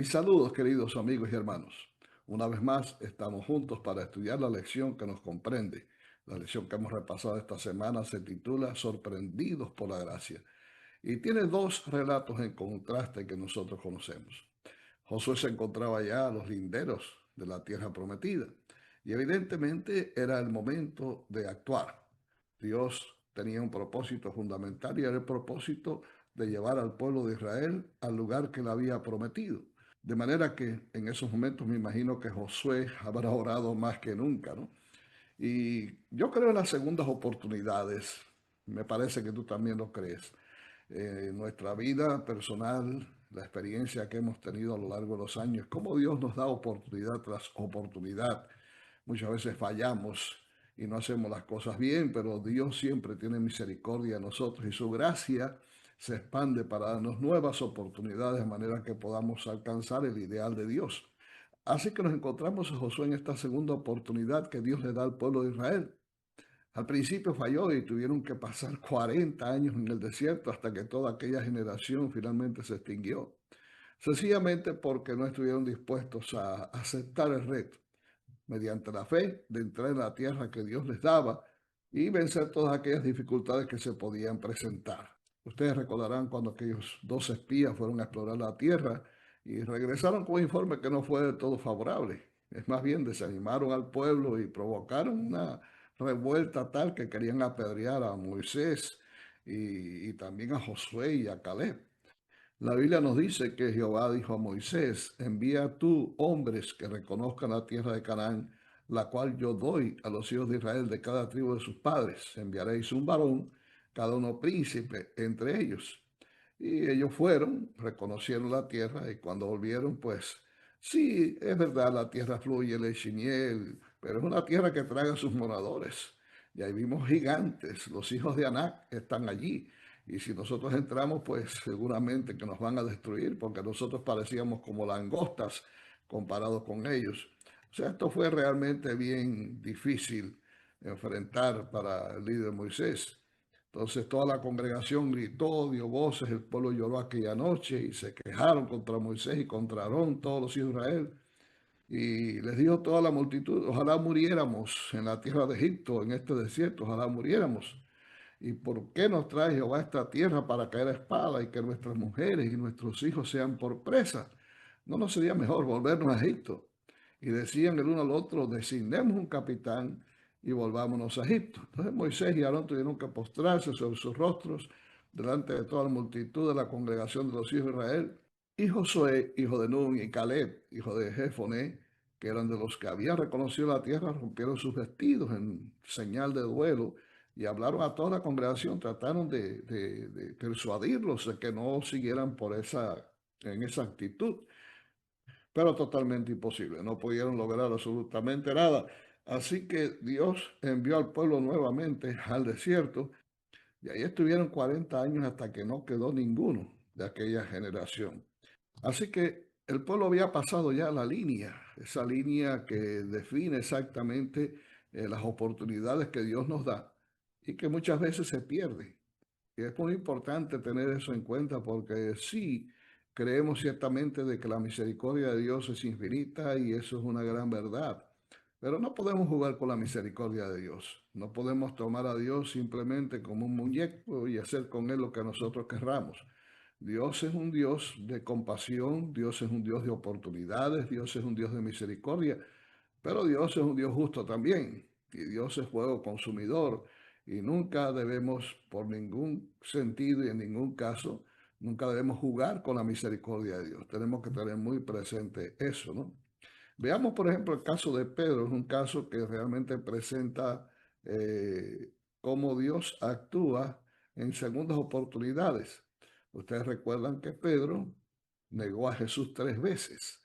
Mis saludos, queridos amigos y hermanos. Una vez más, estamos juntos para estudiar la lección que nos comprende. La lección que hemos repasado esta semana se titula Sorprendidos por la gracia y tiene dos relatos en contraste que nosotros conocemos. Josué se encontraba ya a los linderos de la tierra prometida y evidentemente era el momento de actuar. Dios tenía un propósito fundamental y era el propósito de llevar al pueblo de Israel al lugar que le había prometido. De manera que en esos momentos me imagino que Josué habrá orado más que nunca, ¿no? Y yo creo en las segundas oportunidades. Me parece que tú también lo crees. Nuestra vida personal, la experiencia que hemos tenido a lo largo de los años, cómo Dios nos da oportunidad tras oportunidad. Muchas veces fallamos y no hacemos las cosas bien, pero Dios siempre tiene misericordia de nosotros y su gracia se expande para darnos nuevas oportunidades de manera que podamos alcanzar el ideal de Dios. Así que nos encontramos a Josué en esta segunda oportunidad que Dios le da al pueblo de Israel. Al principio falló y tuvieron que pasar 40 años en el desierto hasta que toda aquella generación finalmente se extinguió, sencillamente porque no estuvieron dispuestos a aceptar el reto mediante la fe de entrar en la tierra que Dios les daba y vencer todas aquellas dificultades que se podían presentar. Ustedes recordarán cuando aquellos dos espías fueron a explorar la tierra y regresaron con un informe que no fue del todo favorable. Es más bien, desanimaron al pueblo y provocaron una revuelta tal que querían apedrear a Moisés y también a Josué y a Caleb. La Biblia nos dice que Jehová dijo a Moisés, envía tú hombres que reconozcan la tierra de Canaán, la cual yo doy a los hijos de Israel de cada tribu de sus padres. Enviaréis un varón, cada uno príncipe entre ellos. Y ellos fueron, reconocieron la tierra y cuando volvieron, pues sí, es verdad, la tierra fluye leche y miel, pero es una tierra que traga a sus moradores. Y ahí vimos gigantes, los hijos de Anac están allí. Y si nosotros entramos, pues seguramente que nos van a destruir porque nosotros parecíamos como langostas comparados con ellos. O sea, esto fue realmente bien difícil enfrentar para el líder Moisés. Entonces toda la congregación gritó, dio voces, el pueblo lloró aquella noche y se quejaron contra Moisés y contra Aarón, todos los hijos de Israel. Y les dijo toda la multitud, ojalá muriéramos en la tierra de Egipto, en este desierto, ojalá muriéramos. ¿Y por qué nos trae Jehová a esta tierra para caer a espada y que nuestras mujeres y nuestros hijos sean por presa? ¿No nos sería mejor volvernos a Egipto? Y decían el uno al otro, designemos un capitán y volvámonos a Egipto. Entonces Moisés y Aarón tuvieron que postrarse sobre sus rostros delante de toda la multitud de la congregación de los hijos de Israel. Y Josué, hijo de Nun, y Caleb, hijo de Jefoné, que eran de los que habían reconocido la tierra, rompieron sus vestidos en señal de duelo y hablaron a toda la congregación, trataron de persuadirlos de que no siguieran en esa actitud, pero totalmente imposible, no pudieron lograr absolutamente nada. Así que Dios envió al pueblo nuevamente al desierto y ahí estuvieron 40 años hasta que no quedó ninguno de aquella generación. Así que el pueblo había pasado ya la línea, esa línea que define exactamente las oportunidades que Dios nos da y que muchas veces se pierde. Y es muy importante tener eso en cuenta porque sí, creemos ciertamente de que la misericordia de Dios es infinita y eso es una gran verdad. Pero no podemos jugar con la misericordia de Dios. No podemos tomar a Dios simplemente como un muñeco y hacer con él lo que nosotros querramos. Dios es un Dios de compasión, Dios es un Dios de oportunidades, Dios es un Dios de misericordia, pero Dios es un Dios justo también, y Dios es fuego consumidor, y nunca debemos, por ningún sentido y en ningún caso, nunca debemos jugar con la misericordia de Dios. Tenemos que tener muy presente eso, ¿no? Veamos, por ejemplo, el caso de Pedro, es un caso que realmente presenta cómo Dios actúa en segundas oportunidades. Ustedes recuerdan que Pedro negó a Jesús 3 veces,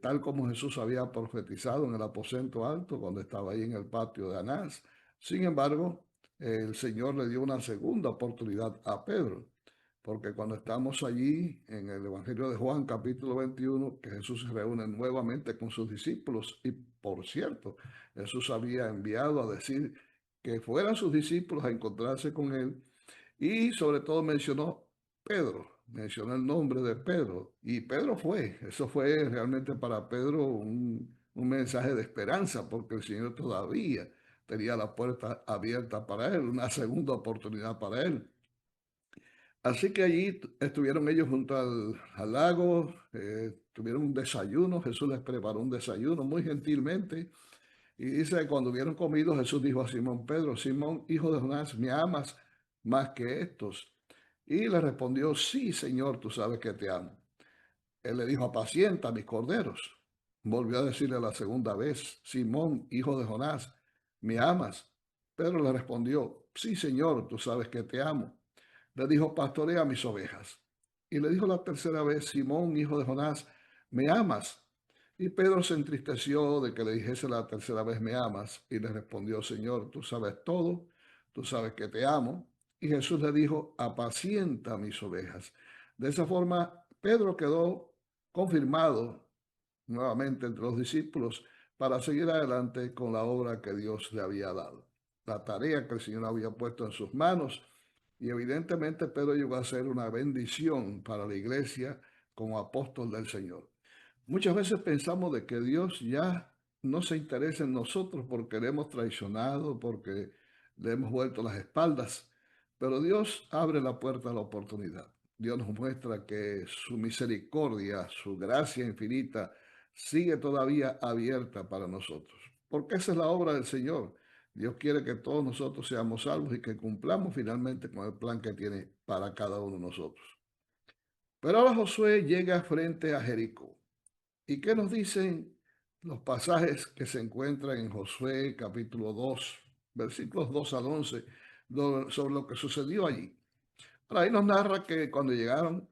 tal como Jesús había profetizado en el aposento alto cuando estaba ahí en el patio de Anás. Sin embargo, el Señor le dio una segunda oportunidad a Pedro, porque cuando estamos allí en el Evangelio de Juan, capítulo 21, que Jesús se reúne nuevamente con sus discípulos, y por cierto, Jesús había enviado a decir que fueran sus discípulos a encontrarse con él, y sobre todo mencionó Pedro. mencionó el nombre de Pedro y Pedro fue. Eso fue realmente para Pedro un mensaje de esperanza porque el Señor todavía tenía la puerta abierta para él, una segunda oportunidad para él. Así que allí estuvieron ellos junto al lago, tuvieron un desayuno, Jesús les preparó un desayuno muy gentilmente y dice que cuando hubieron comido Jesús dijo a Simón Pedro, Simón, hijo de Jonás, ¿me amas más que estos? Y le respondió, sí, Señor, tú sabes que te amo. Él le dijo, apacienta mis corderos. Volvió a decirle la segunda vez, Simón, hijo de Jonás, ¿me amas? Pedro le respondió, sí, Señor, tú sabes que te amo. Le dijo, pastorea mis ovejas. Y le dijo la tercera vez, Simón, hijo de Jonás, ¿me amas? Y Pedro se entristeció de que le dijese la tercera vez, ¿me amas? Y le respondió, Señor, tú sabes todo, tú sabes que te amo. Y Jesús le dijo, apacienta mis ovejas. De esa forma, Pedro quedó confirmado nuevamente entre los discípulos para seguir adelante con la obra que Dios le había dado, la tarea que el Señor había puesto en sus manos. Y evidentemente Pedro llegó a ser una bendición para la iglesia como apóstol del Señor. Muchas veces pensamos de que Dios ya no se interesa en nosotros porque le hemos traicionado, porque le hemos vuelto las espaldas, pero Dios abre la puerta a la oportunidad. Dios nos muestra que su misericordia, su gracia infinita, sigue todavía abierta para nosotros. Porque esa es la obra del Señor. Dios quiere que todos nosotros seamos salvos y que cumplamos finalmente con el plan que tiene para cada uno de nosotros. Pero ahora Josué llega frente a Jericó. ¿Y qué nos dicen los pasajes que se encuentran en Josué capítulo 2, versículos 2 al 11, sobre lo que sucedió allí? Ahí nos narra que cuando llegaron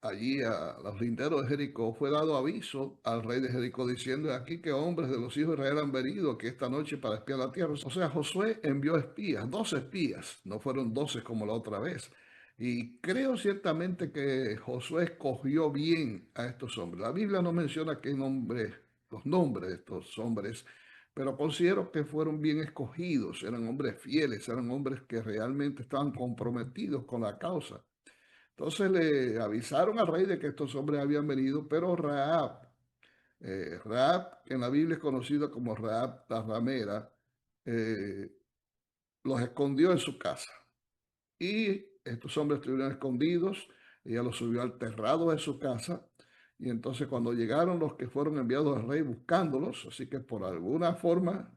allí a los linderos de Jericó, fue dado aviso al rey de Jericó diciendo, aquí que hombres de los hijos de Israel han venido aquí esta noche para espiar la tierra. O sea, Josué envió espías, 12 espías, no fueron 12 como la otra vez. Y creo ciertamente que Josué escogió bien a estos hombres. La Biblia no menciona qué nombre, los nombres de estos hombres, pero considero que fueron bien escogidos, eran hombres fieles, eran hombres que realmente estaban comprometidos con la causa. Entonces le avisaron al rey de que estos hombres habían venido, pero Rahab, que en la Biblia es conocida como Rahab la ramera, eh, los escondió en su casa. Y estos hombres estuvieron escondidos, ella los subió al terrado de su casa, y entonces cuando llegaron los que fueron enviados al rey buscándolos, así que por alguna forma,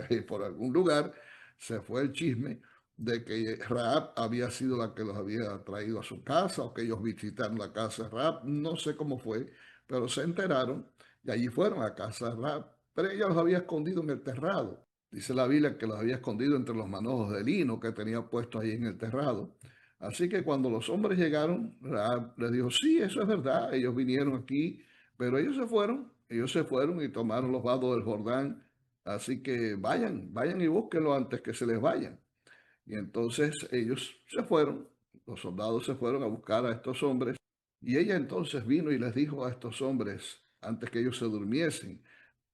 y por algún lugar, se fue el chisme de que Rahab había sido la que los había traído a su casa, o que ellos visitaron la casa de Rahab, no sé cómo fue, pero se enteraron, y allí fueron a casa de Rahab, pero ella los había escondido en el terrado. Dice la Biblia que los había escondido entre los manojos de lino que tenía puestos ahí en el terrado. Así que cuando los hombres llegaron, Rahab les dijo, sí, eso es verdad, ellos vinieron aquí, pero ellos se fueron y tomaron los vados del Jordán. Así que vayan y búsquenlo antes que se les vayan. Y entonces ellos se fueron, los soldados se fueron a buscar a estos hombres. Y ella entonces vino y les dijo a estos hombres, antes que ellos se durmiesen,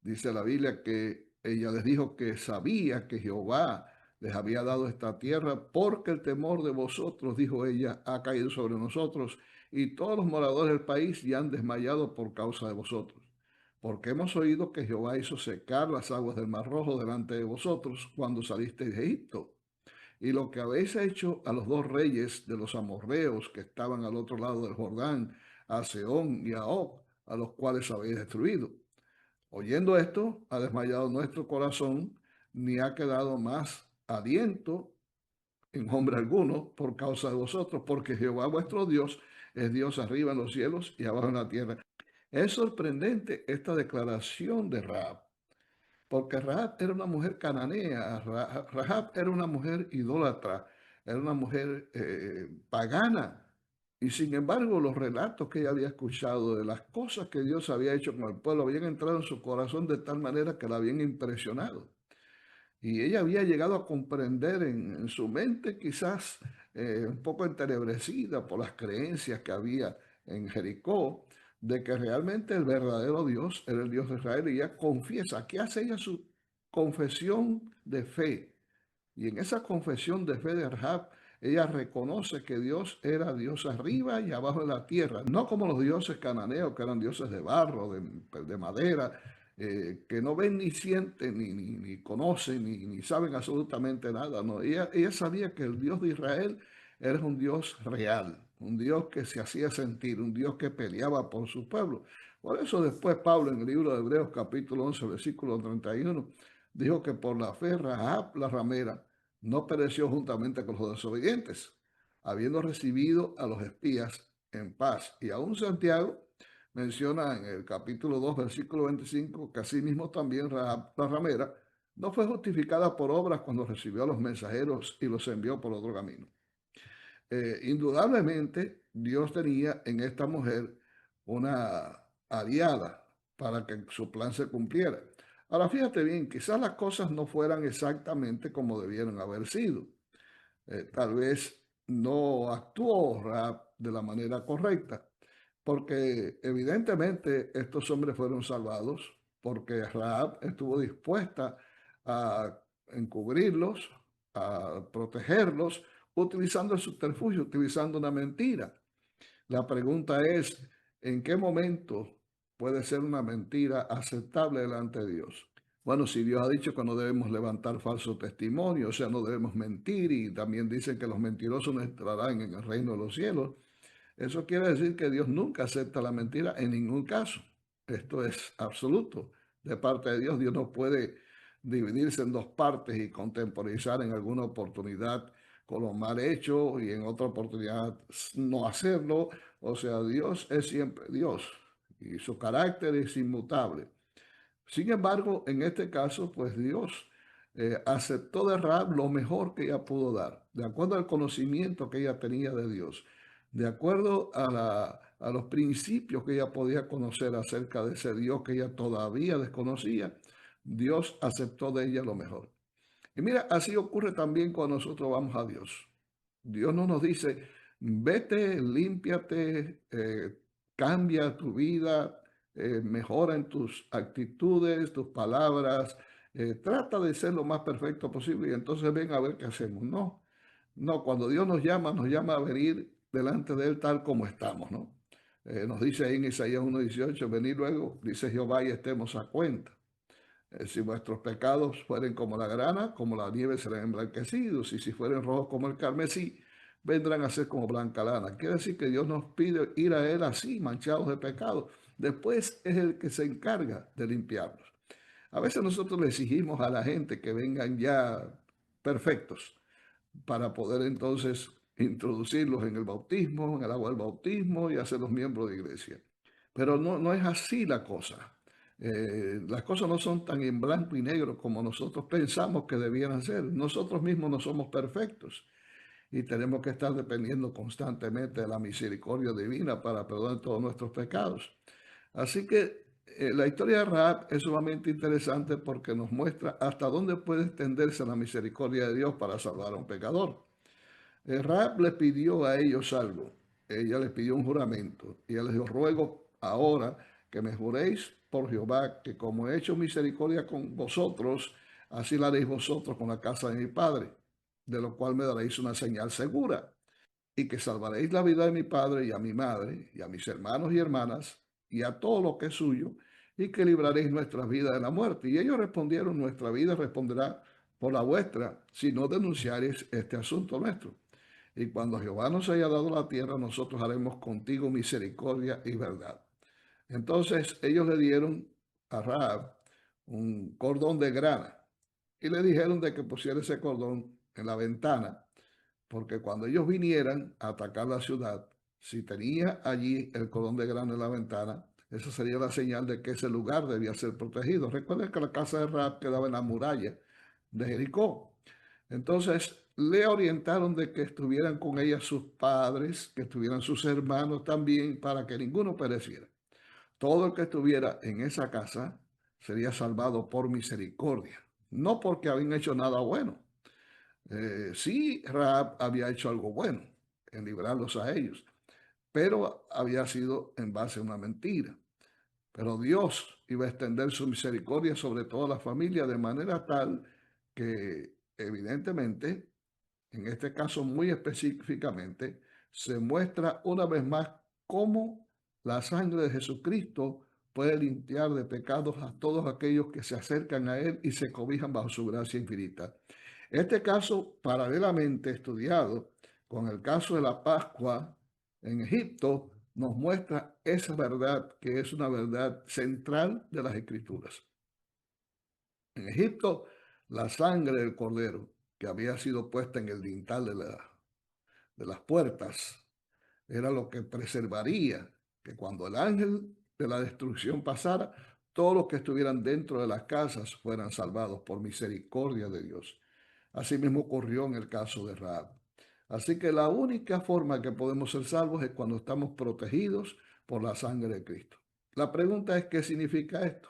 dice la Biblia que ella les dijo que sabía que Jehová les había dado esta tierra porque el temor de vosotros, dijo ella, ha caído sobre nosotros y todos los moradores del país ya han desmayado por causa de vosotros. Porque hemos oído que Jehová hizo secar las aguas del Mar Rojo delante de vosotros cuando salisteis de Egipto. Y lo que habéis hecho a los dos reyes de los amorreos que estaban al otro lado del Jordán, a Sehón y a Og, a los cuales habéis destruido. Oyendo esto, ha desmayado nuestro corazón, ni ha quedado más aliento en hombre alguno por causa de vosotros, porque Jehová vuestro Dios es Dios arriba en los cielos y abajo en la tierra. Es sorprendente esta declaración de Rahab, porque Rahab era una mujer cananea, Rahab era una mujer idólatra, era una mujer pagana. Y sin embargo, los relatos que ella había escuchado de las cosas que Dios había hecho con el pueblo habían entrado en su corazón de tal manera que la habían impresionado. Y ella había llegado a comprender en su mente, quizás un poco entenebrecida por las creencias que había en Jericó, de que realmente el verdadero Dios era el Dios de Israel. Y ella confiesa, que hace ella su confesión de fe. Y en esa confesión de fe de Rahab, ella reconoce que Dios era Dios arriba y abajo de la tierra, no como los dioses cananeos, que eran dioses de barro, de madera, que no ven ni sienten, ni conocen, ni saben absolutamente nada. No, ella sabía que el Dios de Israel era un Dios real, un Dios que se hacía sentir, un Dios que peleaba por su pueblo. Por eso después Pablo en el libro de Hebreos capítulo 11, versículo 31, dijo que por la fe Rahab la ramera no pereció juntamente con los desobedientes, habiendo recibido a los espías en paz. Y aún Santiago menciona en el capítulo 2, versículo 25, que asimismo también Rahab la ramera no fue justificada por obras cuando recibió a los mensajeros y los envió por otro camino. Indudablemente Dios tenía en esta mujer una aliada para que su plan se cumpliera. Ahora fíjate bien, quizás las cosas no fueran exactamente como debieron haber sido. Tal vez no actuó Rahab de la manera correcta, porque evidentemente estos hombres fueron salvados porque Rahab estuvo dispuesta a encubrirlos, a protegerlos, utilizando el subterfugio, utilizando una mentira. La pregunta es, ¿en qué momento puede ser una mentira aceptable delante de Dios? Bueno, si Dios ha dicho que no debemos levantar falso testimonio, o sea, no debemos mentir, y también dice que los mentirosos no entrarán en el reino de los cielos, eso quiere decir que Dios nunca acepta la mentira en ningún caso. Esto es absoluto. De parte de Dios, Dios no puede dividirse en dos partes y contemporizar en alguna oportunidad con lo mal hecho y en otra oportunidad no hacerlo. O sea, Dios es siempre Dios y su carácter es inmutable. Sin embargo, en este caso, pues Dios aceptó de Rahab lo mejor que ella pudo dar, de acuerdo al conocimiento que ella tenía de Dios, de acuerdo a los principios que ella podía conocer acerca de ese Dios que ella todavía desconocía. Dios aceptó de ella lo mejor. Y mira, así ocurre también cuando nosotros vamos a Dios. Dios no nos dice, vete, límpiate, cambia tu vida, mejora en tus actitudes, tus palabras, trata de ser lo más perfecto posible y entonces ven a ver qué hacemos. No, no, cuando Dios nos llama a venir delante de Él tal como estamos, ¿no? Nos dice ahí en Isaías 1:18, venid luego, dice Jehová, y estemos a cuenta. Si vuestros pecados fueren como la grana, como la nieve serán emblanquecidos, y si fueren rojos como el carmesí, vendrán a ser como blanca lana. Quiere decir que Dios nos pide ir a Él así, manchados de pecado. Después es el que se encarga de limpiarnos. A veces nosotros le exigimos a la gente que vengan ya perfectos para poder entonces introducirlos en el bautismo, en el agua del bautismo y hacerlos miembros de iglesia. Pero no es así la cosa. Las cosas no son tan en blanco y negro como nosotros pensamos que debieran ser. Nosotros mismos no somos perfectos y tenemos que estar dependiendo constantemente de la misericordia divina para perdonar todos nuestros pecados. Así que la historia de Rahab es sumamente interesante porque nos muestra hasta dónde puede extenderse la misericordia de Dios para salvar a un pecador. Rahab le pidió a ellos algo. Ella les pidió un juramento. Y él les dijo, ruego ahora que me juréis por Jehová, que como he hecho misericordia con vosotros, así la haréis vosotros con la casa de mi padre, de lo cual me daréis una señal segura, y que salvaréis la vida de mi padre y a mi madre, y a mis hermanos y hermanas, y a todo lo que es suyo, y que libraréis nuestra vida de la muerte. Y ellos respondieron, nuestra vida responderá por la vuestra, si no denunciaréis este asunto nuestro. Y cuando Jehová nos haya dado la tierra, nosotros haremos contigo misericordia y verdad. Entonces ellos le dieron a Rahab un cordón de grana y le dijeron de que pusiera ese cordón en la ventana, porque cuando ellos vinieran a atacar la ciudad, si tenía allí el cordón de grana en la ventana, esa sería la señal de que ese lugar debía ser protegido. Recuerden que la casa de Rahab quedaba en la muralla de Jericó. Entonces le orientaron de que estuvieran con ella sus padres, que estuvieran sus hermanos también, para que ninguno pereciera. Todo el que estuviera en esa casa sería salvado por misericordia, no porque habían hecho nada bueno. Sí, Rahab había hecho algo bueno en librarlos a ellos, pero había sido en base a una mentira. Pero Dios iba a extender su misericordia sobre toda la familia de manera tal que evidentemente En este caso muy específicamente, se muestra una vez más cómo la sangre de Jesucristo puede limpiar de pecados a todos aquellos que se acercan a Él y se cobijan bajo su gracia infinita. Este caso, paralelamente estudiado con el caso de la Pascua en Egipto, nos muestra esa verdad que es una verdad central de las Escrituras. En Egipto, la sangre del cordero que había sido puesta en el dintel de las puertas era lo que preservaría que cuando el ángel de la destrucción pasara, todos los que estuvieran dentro de las casas fueran salvados por misericordia de Dios. Asimismo ocurrió en el caso de Rahab. Así que la única forma que podemos ser salvos es cuando estamos protegidos por la sangre de Cristo. La pregunta es, ¿qué significa esto?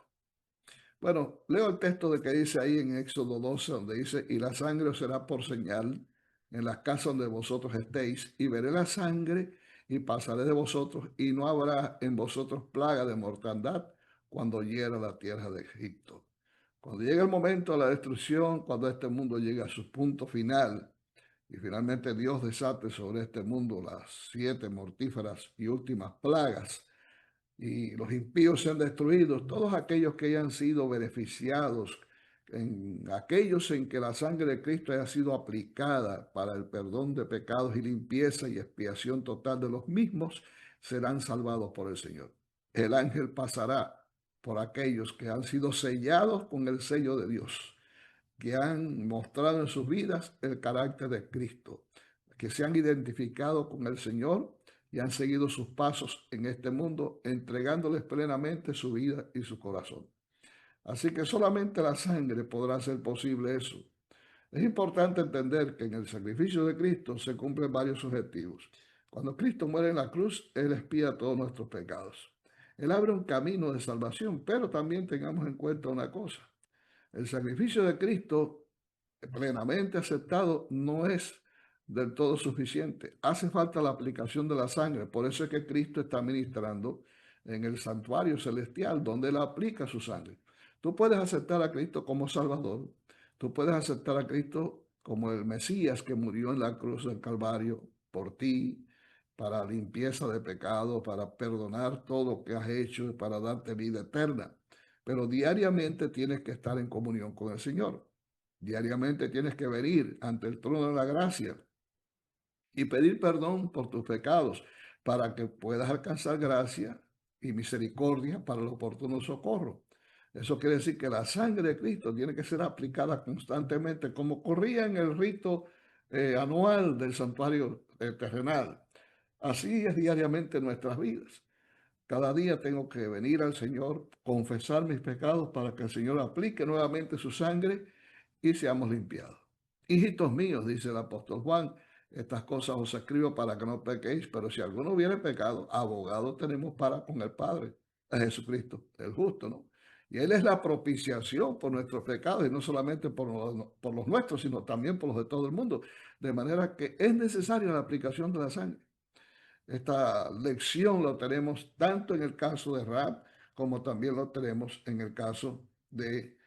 Bueno, leo el texto de que dice ahí en Éxodo 12, donde dice, y la sangre os será por señal en las casas donde vosotros estéis, y veré la sangre y pasaré de vosotros, y no habrá en vosotros plaga de mortandad cuando hiera la tierra de Egipto. Cuando llegue el momento de la destrucción, cuando este mundo llegue a su punto final, y finalmente Dios desate sobre este mundo las 7 mortíferas y últimas plagas, y los impíos sean destruidos, todos aquellos que hayan sido beneficiados, en aquellos en que la sangre de Cristo haya sido aplicada para el perdón de pecados y limpieza y expiación total de los mismos, serán salvados por el Señor. El ángel pasará por aquellos que han sido sellados con el sello de Dios, que han mostrado en sus vidas el carácter de Cristo, que se han identificado con el Señor y han seguido sus pasos en este mundo, entregándoles plenamente su vida y su corazón. Así que solamente la sangre podrá hacer posible eso. Es importante entender que en el sacrificio de Cristo se cumplen varios objetivos. Cuando Cristo muere en la cruz, Él expía todos nuestros pecados. Él abre un camino de salvación, pero también tengamos en cuenta una cosa. El sacrificio de Cristo plenamente aceptado no es del todo suficiente. Hace falta la aplicación de la sangre. Por eso es que Cristo está ministrando en el santuario celestial, donde Él aplica su sangre. Tú puedes aceptar a Cristo como Salvador. Tú puedes aceptar a Cristo como el Mesías que murió en la cruz del Calvario por ti, para limpieza de pecado, para perdonar todo lo que has hecho y para darte vida eterna. Pero diariamente tienes que estar en comunión con el Señor. Diariamente tienes que venir ante el trono de la gracia y pedir perdón por tus pecados para que puedas alcanzar gracia y misericordia para el oportuno socorro. Eso quiere decir que la sangre de Cristo tiene que ser aplicada constantemente, como corría en el rito anual del santuario terrenal. Así es diariamente en nuestras vidas. Cada día tengo que venir al Señor, confesar mis pecados para que el Señor aplique nuevamente su sangre y seamos limpiados. Hijitos míos, dice el apóstol Juan, estas cosas os escribo para que no pequéis, pero si alguno hubiere pecado, abogado tenemos para con el Padre, a Jesucristo, el justo, ¿no? Y Él es la propiciación por nuestros pecados, y no solamente por los nuestros, sino también por los de todo el mundo. De manera que es necesaria la aplicación de la sangre. Esta lección lo tenemos tanto en el caso de Rahab como también lo tenemos en el caso de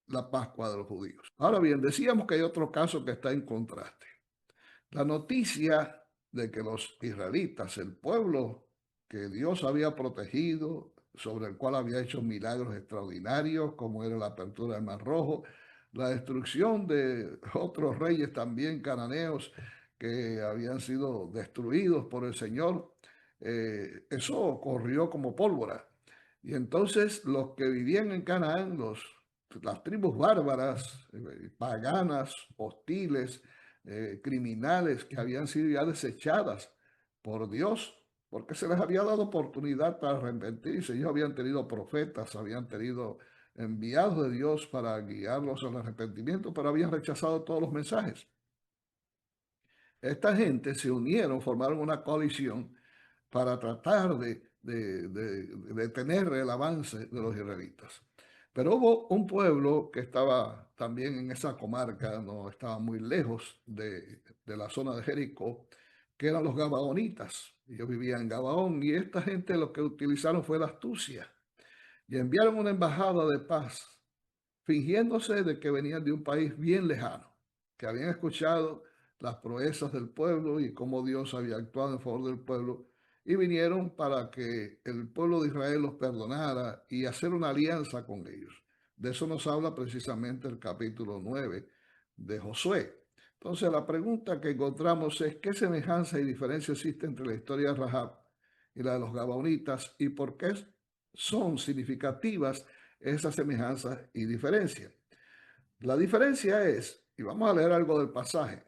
la Pascua de los judíos. Ahora bien, decíamos que hay otro caso que está en contraste. La noticia de que los israelitas, el pueblo que Dios había protegido, sobre el cual había hecho milagros extraordinarios, como era la apertura del Mar Rojo, la destrucción de otros reyes también cananeos que habían sido destruidos por el Señor, eso corrió como pólvora. Y entonces los que vivían en Canaán, las tribus bárbaras, paganas, hostiles, criminales que habían sido ya desechadas por Dios, porque se les había dado oportunidad para arrepentirse. Ellos habían tenido profetas, habían tenido enviados de Dios para guiarlos al arrepentimiento, pero habían rechazado todos los mensajes. Esta gente se unieron, formaron una coalición para tratar de detener el avance de los israelitas. Pero hubo un pueblo que estaba también en esa comarca, no estaba muy lejos de la zona de Jericó, que eran los gabaonitas. Ellos vivían en Gabaón y esta gente lo que utilizaron fue la astucia y enviaron una embajada de paz, fingiéndose de que venían de un país bien lejano, que habían escuchado las proezas del pueblo y cómo Dios había actuado en favor del pueblo, y vinieron para que el pueblo de Israel los perdonara y hacer una alianza con ellos. De eso nos habla precisamente el capítulo 9 de Josué. Entonces la pregunta que encontramos es: ¿qué semejanza y diferencia existe entre la historia de Rahab y la de los Gabaonitas, y por qué son significativas esas semejanzas y diferencias? La diferencia es, y vamos a leer algo del pasaje,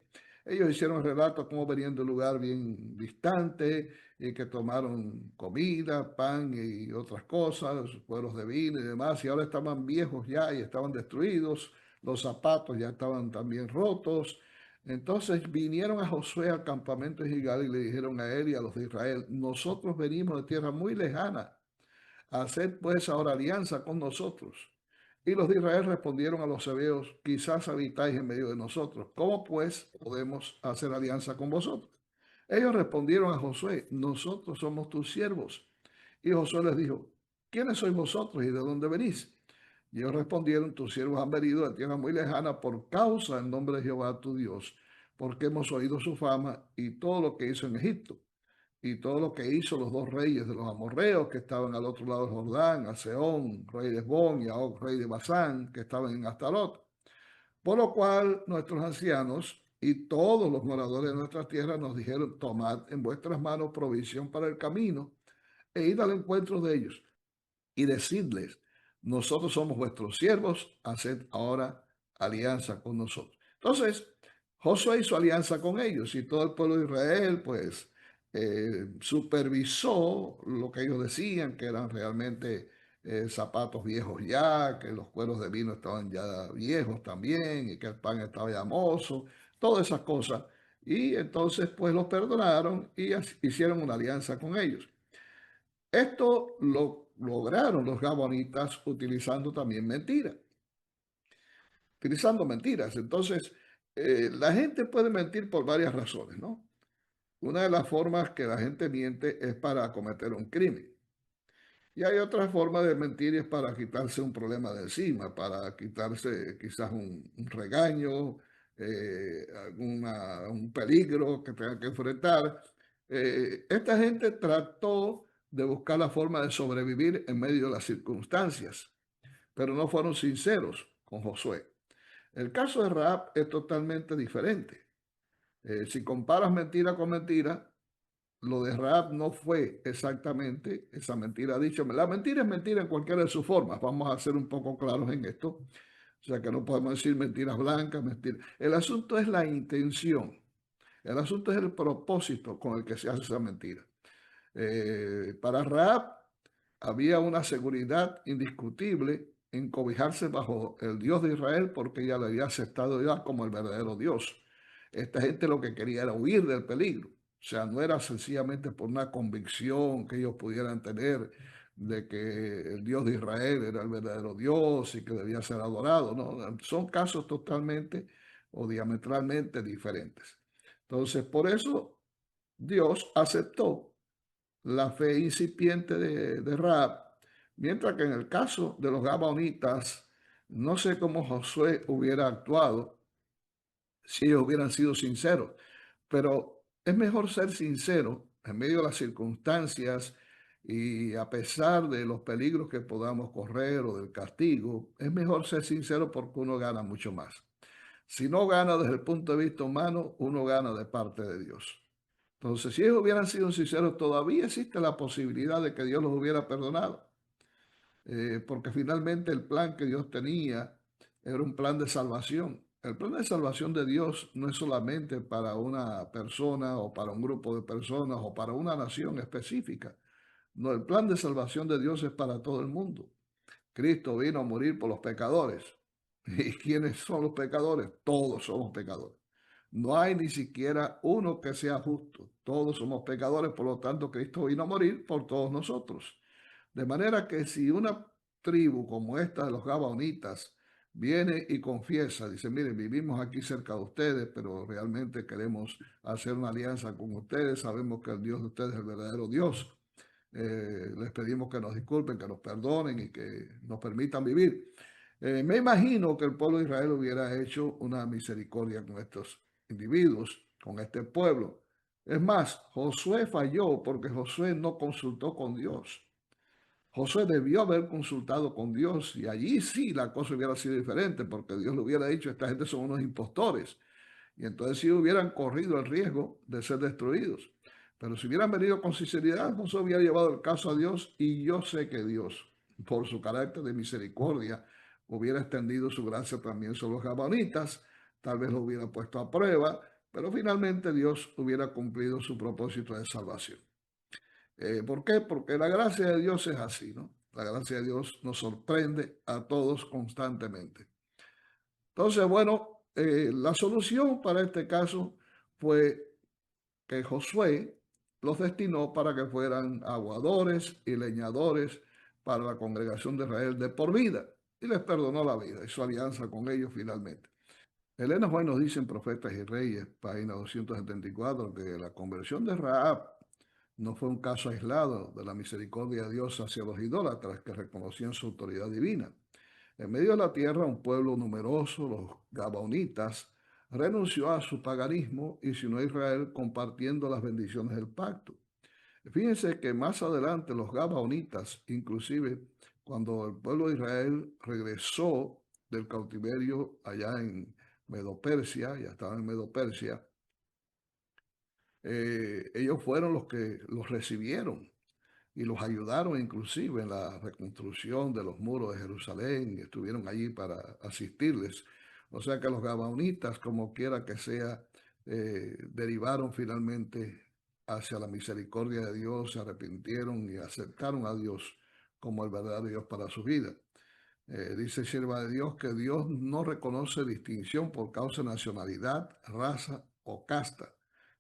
ellos hicieron el relato como venían de un lugar bien distante y que tomaron comida, pan y otras cosas, pueblos de vino y demás, y ahora estaban viejos ya y estaban destruidos, los zapatos ya estaban también rotos. Entonces vinieron a Josué al campamento de Gilgal y le dijeron a él y a los de Israel: nosotros venimos de tierra muy lejana, haced pues ahora alianza con nosotros. Y los de Israel respondieron a los hebeos: quizás habitáis en medio de nosotros, ¿cómo pues podemos hacer alianza con vosotros? Ellos respondieron a Josué: nosotros somos tus siervos. Y Josué les dijo: ¿quiénes sois vosotros y de dónde venís? Y ellos respondieron: tus siervos han venido de tierra muy lejana por causa del nombre de Jehová tu Dios, porque hemos oído su fama y todo lo que hizo en Egipto y todo lo que hizo los dos reyes de los amorreos que estaban al otro lado del Jordán, a Sehón, rey de Esbón, y a Og, rey de Basán, que estaban en Astarot. Por lo cual nuestros ancianos y todos los moradores de nuestra tierra nos dijeron: tomad en vuestras manos provisión para el camino e id al encuentro de ellos y decidles: nosotros somos vuestros siervos, haced ahora alianza con nosotros. Entonces, Josué hizo alianza con ellos y todo el pueblo de Israel, pues, supervisó lo que ellos decían, que eran realmente zapatos viejos ya, que los cueros de vino estaban ya viejos también y que el pan estaba ya mozo, todas esas cosas. Y entonces, pues, los perdonaron y hicieron una alianza con ellos. Esto lo lograron los gabonitas utilizando también mentiras, utilizando mentiras. Entonces, la gente puede mentir por varias razones, ¿no? Una de las formas que la gente miente es para cometer un crimen. Y hay otra forma de mentir, y es para quitarse un problema de encima, para quitarse quizás un regaño, un peligro que tenga que enfrentar. Esta gente trató de buscar la forma de sobrevivir en medio de las circunstancias, pero no fueron sinceros con Josué. El caso de Rahab es totalmente diferente. Si comparas mentira con mentira, lo de Rahab no fue exactamente esa mentira dicha. La mentira es mentira en cualquiera de sus formas. Vamos a ser un poco claros en esto. O sea que no podemos decir mentiras blancas, mentiras. El asunto es la intención. El asunto es el propósito con el que se hace esa mentira. Para Rahab había una seguridad indiscutible en cobijarse bajo el Dios de Israel, porque ella le había aceptado ya como el verdadero Dios. Esta gente lo que quería era huir del peligro. O sea, no era sencillamente por una convicción que ellos pudieran tener de que el Dios de Israel era el verdadero Dios y que debía ser adorado. No, son casos totalmente o diametralmente diferentes. Entonces, por eso Dios aceptó la fe incipiente de Rahab, mientras que en el caso de los Gabaonitas, no sé cómo Josué hubiera actuado si ellos hubieran sido sinceros, pero es mejor ser sincero en medio de las circunstancias y a pesar de los peligros que podamos correr o del castigo, es mejor ser sincero porque uno gana mucho más. Si no gana desde el punto de vista humano, uno gana de parte de Dios. Entonces, si ellos hubieran sido sinceros, todavía existe la posibilidad de que Dios los hubiera perdonado, porque finalmente el plan que Dios tenía era un plan de salvación. El plan de salvación de Dios no es solamente para una persona o para un grupo de personas o para una nación específica. No, el plan de salvación de Dios es para todo el mundo. Cristo vino a morir por los pecadores. ¿Y quiénes son los pecadores? Todos somos pecadores. No hay ni siquiera uno que sea justo. Todos somos pecadores, por lo tanto Cristo vino a morir por todos nosotros. De manera que si una tribu como esta de los Gabaonitas viene y confiesa, dice: miren, vivimos aquí cerca de ustedes, pero realmente queremos hacer una alianza con ustedes, sabemos que el Dios de ustedes es el verdadero Dios. Les pedimos que nos disculpen, que nos perdonen y que nos permitan vivir. Me imagino que el pueblo de Israel hubiera hecho una misericordia con estos individuos, con este pueblo. Es más, Josué falló porque Josué no consultó con Dios. Josué debió haber consultado con Dios y allí sí la cosa hubiera sido diferente porque Dios le hubiera dicho, esta gente son unos impostores. Y entonces sí hubieran corrido el riesgo de ser destruidos. Pero si hubieran venido con sinceridad, Josué hubiera llevado el caso a Dios y yo sé que Dios, por su carácter de misericordia, hubiera extendido su gracia también sobre los gabonitas, tal vez lo hubiera puesto a prueba, pero finalmente Dios hubiera cumplido su propósito de salvación. ¿Por qué? Porque la gracia de Dios es así, ¿no? La gracia de Dios nos sorprende a todos constantemente. Entonces, bueno, la solución para este caso fue que Josué los destinó para que fueran aguadores y leñadores para la congregación de Israel de por vida y les perdonó la vida, hizo alianza con ellos finalmente. Elena White nos dice en Profetas y Reyes, página 274, que la conversión de Rahab no fue un caso aislado de la misericordia de Dios hacia los idólatras que reconocían su autoridad divina. En medio de la tierra, un pueblo numeroso, los Gabaonitas, renunció a su paganismo y se unió a Israel compartiendo las bendiciones del pacto. Fíjense que más adelante los Gabaonitas, inclusive cuando el pueblo de Israel regresó del cautiverio allá en Medopersia, ya estaban en Medopersia, ellos fueron los que los recibieron y los ayudaron inclusive en la reconstrucción de los muros de Jerusalén y estuvieron allí para asistirles. O sea que los gabaonitas, como quiera que sea, derivaron finalmente hacia la misericordia de Dios, se arrepintieron y aceptaron a Dios como el verdadero Dios para su vida. Dice sierva de Dios que Dios no reconoce distinción por causa de nacionalidad, raza o casta.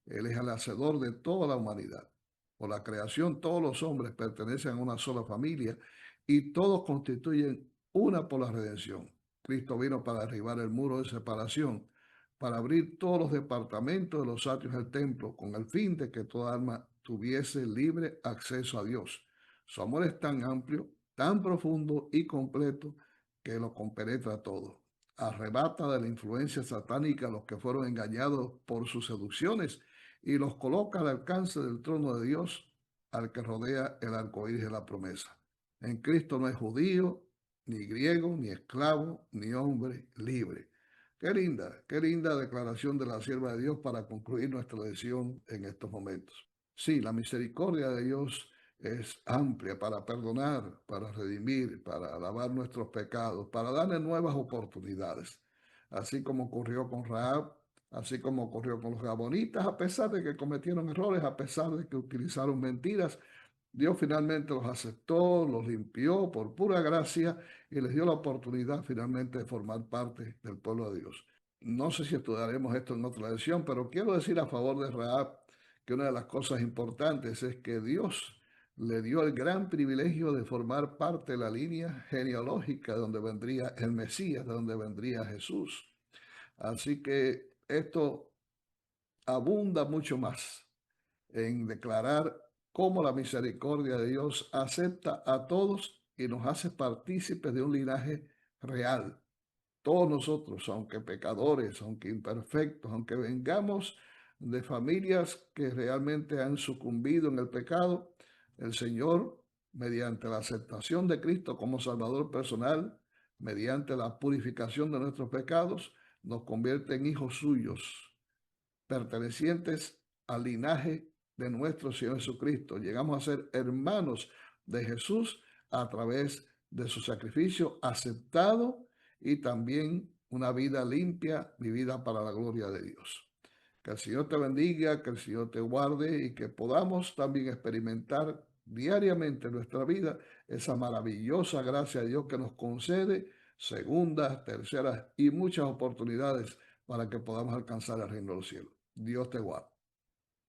Él es el hacedor de toda la humanidad. Por la creación, todos los hombres pertenecen a una sola familia y todos constituyen una por la redención. Cristo vino para derribar el muro de separación, para abrir todos los departamentos de los atrios del templo, con el fin de que toda alma tuviese libre acceso a Dios. Su amor es tan amplio, tan profundo y completo que lo compenetra todo. Arrebata de la influencia satánica a los que fueron engañados por sus seducciones y los coloca al alcance del trono de Dios, al que rodea el arco iris de la promesa. En Cristo no hay judío, ni griego, ni esclavo, ni hombre libre. Qué linda declaración de la sierva de Dios para concluir nuestra lección en estos momentos. Sí, la misericordia de Dios es amplia para perdonar, para redimir, para lavar nuestros pecados, para darle nuevas oportunidades. Así como ocurrió con Rahab, así como ocurrió con los gabonitas, a pesar de que cometieron errores, a pesar de que utilizaron mentiras, Dios finalmente los aceptó, los limpió por pura gracia y les dio la oportunidad finalmente de formar parte del pueblo de Dios. No sé si estudiaremos esto en otra lección, pero quiero decir a favor de Rahab que una de las cosas importantes es que Dios le dio el gran privilegio de formar parte de la línea genealógica de donde vendría el Mesías, de donde vendría Jesús. Así que esto abunda mucho más en declarar cómo la misericordia de Dios acepta a todos y nos hace partícipes de un linaje real. Todos nosotros, aunque pecadores, aunque imperfectos, aunque vengamos de familias que realmente han sucumbido en el pecado, el Señor, mediante la aceptación de Cristo como Salvador personal, mediante la purificación de nuestros pecados, nos convierte en hijos suyos, pertenecientes al linaje de nuestro Señor Jesucristo. Llegamos a ser hermanos de Jesús a través de su sacrificio aceptado y también una vida limpia, vivida para la gloria de Dios. Que el Señor te bendiga, que el Señor te guarde y que podamos también experimentar diariamente en nuestra vida esa maravillosa gracia de Dios que nos concede segundas, terceras y muchas oportunidades para que podamos alcanzar el reino de los cielos. Dios te guarde.